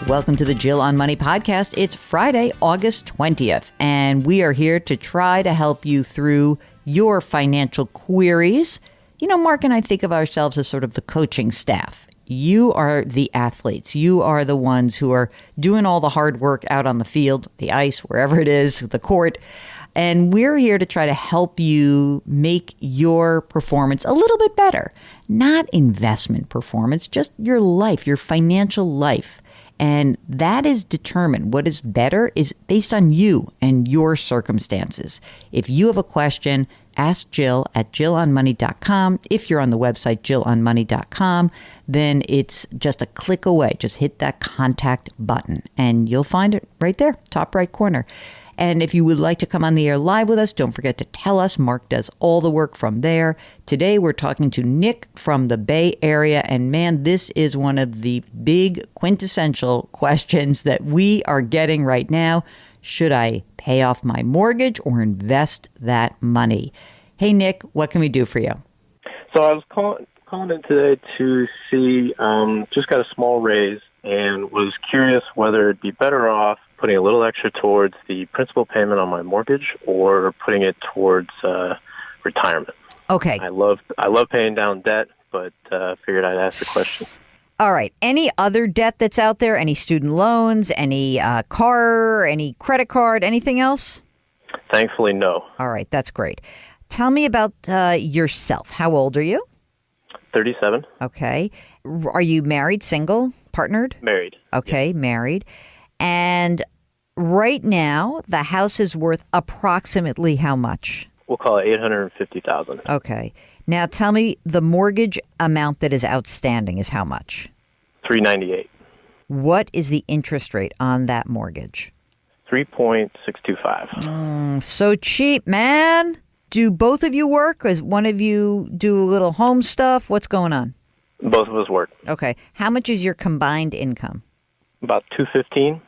Welcome to the Jill on Money podcast. It's Friday, August 20th, and we are here to try to help you through your financial queries. You know, Mark and I think of ourselves as sort of the coaching staff. You are the athletes. You are the ones who are doing all the hard work out on the field, the ice, wherever it is, the court. And we're here to try to help you make your performance a little bit better. Not investment performance, just your life, your financial life. And that is determined. What is better is based on you and your circumstances. If you have a question, ask Jill at jillonmoney.com. If you're on the website jillonmoney.com, then it's just a click away. Just hit that contact button and you'll find it right there, top right corner. And if you would like to come on the air live with us, don't forget to tell us. Mark does all the work from there. Today, we're talking to Nick from the Bay Area. And man, this is one of the big quintessential questions that we are getting right now. Should I pay off my mortgage or invest that money? Hey, Nick, what can we do for you? So I was calling in today to see, just got a small raise and was curious whether it'd be better off putting a little extra towards the principal payment on my mortgage or putting it towards retirement. Okay. I love paying down debt, but figured I'd ask the question. All right. Any other debt that's out there? Any student loans? Any car? Any credit card? Anything else? Thankfully, no. All right. That's great. Tell me about yourself. How old are you? 37. Okay. Are you married, single, partnered? Married. Okay, Yes. Married. And right now, the house is worth approximately how much? We'll call it $850,000. Okay. Now tell me the mortgage amount that is outstanding is how much? $398. What is the interest rate on that mortgage? 3.625. So cheap, man. Do both of you work? Does one of you do a little home stuff? What's going on? Both of us work. Okay. How much is your combined income? About $215.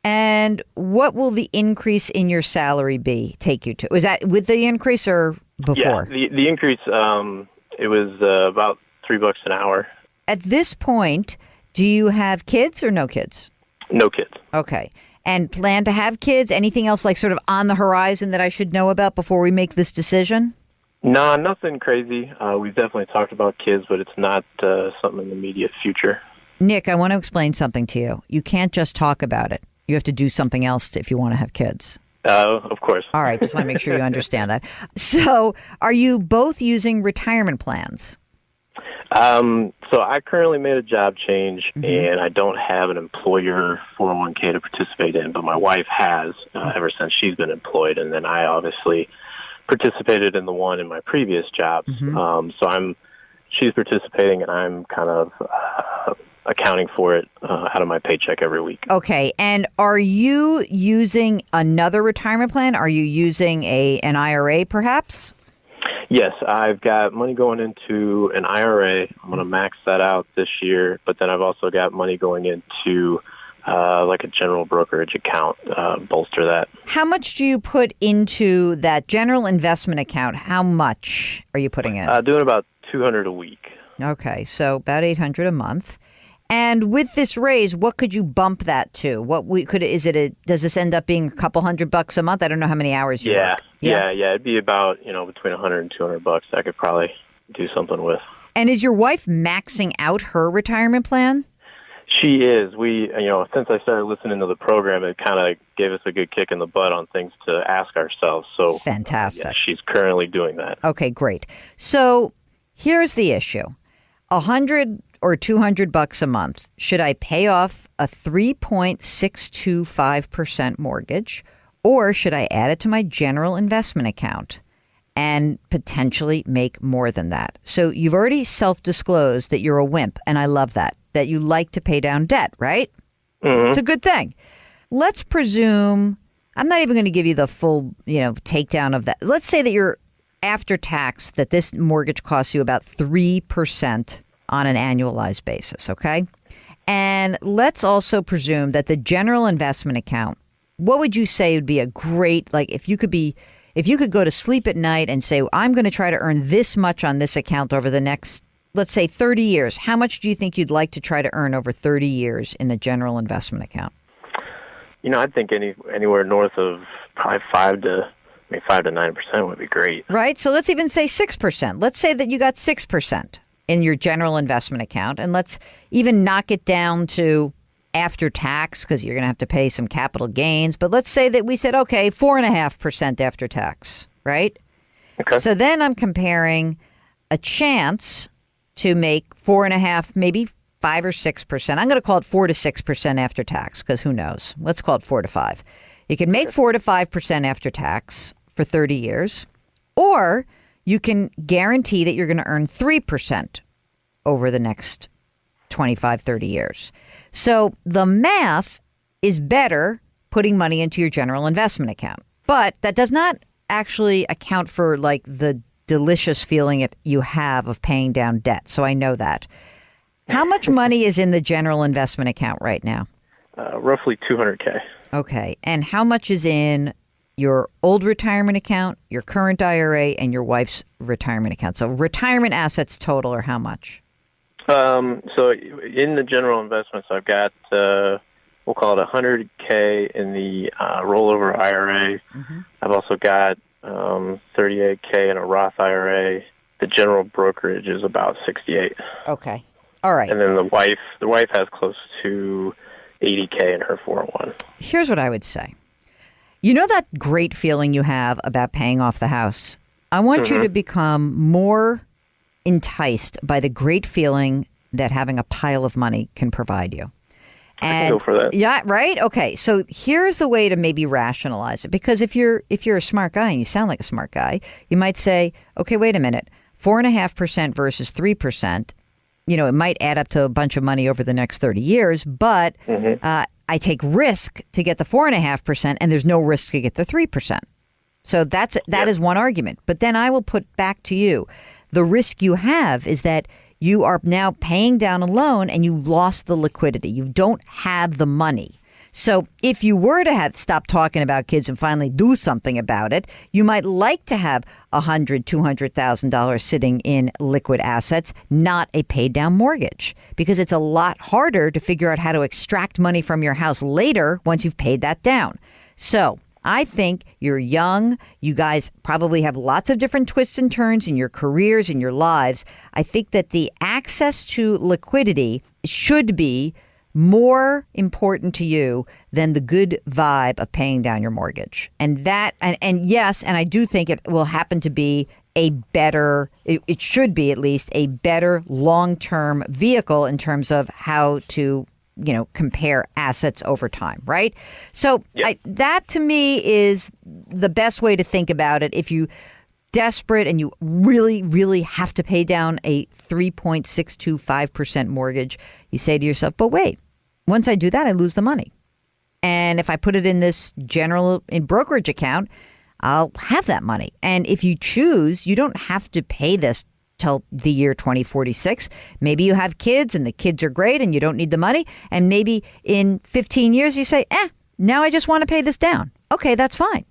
And what will the increase in your salary take you to? Was that with the increase or before? Yeah, the increase, it was about $3 an hour. At this point, do you have kids or no kids? No kids. Okay. And plan to have kids? Anything else like sort of on the horizon that I should know about before we make this decision? No, nothing crazy. We've definitely talked about kids, but it's not something in the immediate future. Nick, I want to explain something to you. You can't just talk about it. You have to do something else if you want to have kids. Of course. All right. Just want to make sure you understand that. So are you both using retirement plans? So I currently made a job change, and I don't have an employer 401k to participate in, but my wife has ever since she's been employed, and then I obviously participated in the one in my previous jobs. So she's participating, and I'm kind of accounting for it out of my paycheck every week. Okay. And are you using another retirement plan? Are you using an IRA perhaps? Yes, I've got money going into an IRA. I'm going to max that out this year, but then I've also got money going into like a general brokerage account, bolster that. How much do you put into that general investment account? How much are you putting in? Doing about $200 a week. Okay, so about $800 a month. And with this raise, what could you bump that to? Does this end up being a couple $100 a month? I don't know how many hours you work. Yeah. It'd be about, between $100 and $200 I could probably do something with. And is your wife maxing out her retirement plan? She is. We, since I started listening to the program, it kind of gave us a good kick in the butt on things to ask ourselves. So fantastic. Yeah, she's currently doing that. Okay, great. So here's the issue. $100 or $200 a month. Should I pay off a 3.625% mortgage, or should I add it to my general investment account and potentially make more than that? So you've already self-disclosed that you're a wimp, and I love that you like to pay down debt, right? Mm-hmm. It's a good thing. Let's presume, I'm not even going to give you the full, takedown of that. Let's say that you're after tax, that this mortgage costs you about 3% on an annualized basis, okay? And let's also presume that the general investment account, what would you say would be a great, like if you could go to sleep at night and say, I'm going to try to earn this much on this account over the next let's say 30 years, how much do you think you'd like to try to earn over 30 years in the general investment account? I think anywhere north of probably 5 to 9% would be great. Right. So let's even say 6%. Let's say that you got 6% in your general investment account. And let's even knock it down to after tax, because you're going to have to pay some capital gains. But let's say that we said, okay, 4.5% after tax. Right. Okay. So then I'm comparing a chance to make 4.5%, maybe 5 or 6%. I'm going to call it 4 to 6% after tax, because who knows? Let's call it 4 to 5. You can make 4 to 5% after tax for 30 years, or you can guarantee that you're going to earn 3% over the next 25, 30 years. So the math is better putting money into your general investment account. But that does not actually account for like the delicious feeling you have of paying down debt. So I know that. How much money is in the general investment account right now? Roughly $200K. Okay. And how much is in your old retirement account, your current IRA, and your wife's retirement account? So retirement assets total are how much? So in the general investments, I've got, we'll call it $100K in the rollover IRA. Mm-hmm. I've also got $38K in a Roth IRA. The general brokerage is about $68. Okay. All right. And then the wife has close to $80K in her 401. Here's what I would say. You know that great feeling you have about paying off the house? I want you to become more enticed by the great feeling that having a pile of money can provide you. And, I can go for that. Yeah, right? Okay. So here's the way to maybe rationalize it. Because if you're a smart guy, and you sound like a smart guy, you might say, okay, wait a minute, 4.5% versus 3%, it might add up to a bunch of money over the next 30 years, but I take risk to get the 4.5%, and there's no risk to get the 3%. So that is one argument. But then I will put back to you, the risk you have is that you are now paying down a loan and you've lost the liquidity. You don't have the money. So if you were to have stopped talking about kids and finally do something about it, you might like to have $100,000, $200,000 sitting in liquid assets, not a paid down mortgage, because it's a lot harder to figure out how to extract money from your house later once you've paid that down. So I think you're young. You guys probably have lots of different twists and turns in your careers, in your lives. I think that the access to liquidity should be more important to you than the good vibe of paying down your mortgage. And yes, and I do think it will happen to be it should be at least a better long-term vehicle in terms of how to compare assets over time, right? So that to me is the best way to think about it. If you desperate and you really, really have to pay down a 3.625% mortgage, you say to yourself, but wait, once I do that, I lose the money. And if I put it in this in brokerage account, I'll have that money. And if you choose, you don't have to pay this till the year 2046. Maybe you have kids and the kids are great and you don't need the money. And maybe in 15 years you say, now I just want to pay this down. Okay, that's fine.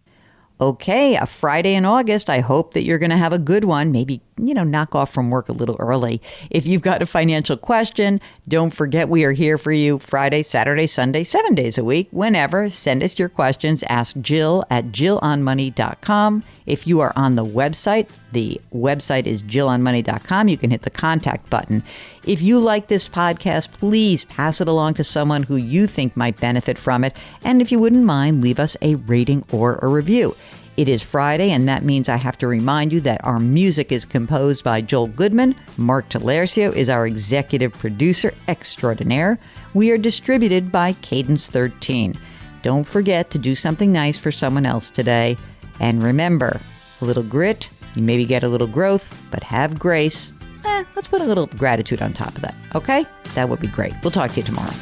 Okay, a Friday in August. I hope that you're going to have a good one. Maybe, knock off from work a little early. If you've got a financial question, don't forget we are here for you Friday, Saturday, Sunday, 7 days a week. Whenever, send us your questions. Ask Jill at jillonmoney.com. If you are on the website is jillonmoney.com. You can hit the contact button. If you like this podcast, please pass it along to someone who you think might benefit from it. And if you wouldn't mind, leave us a rating or a review. It is Friday, and that means I have to remind you that our music is composed by Joel Goodman. Mark Talercio is our executive producer extraordinaire. We are distributed by Cadence 13. Don't forget to do something nice for someone else today. And remember, a little grit, you maybe get a little growth, but have grace. Let's put a little gratitude on top of that, okay? That would be great. We'll talk to you tomorrow.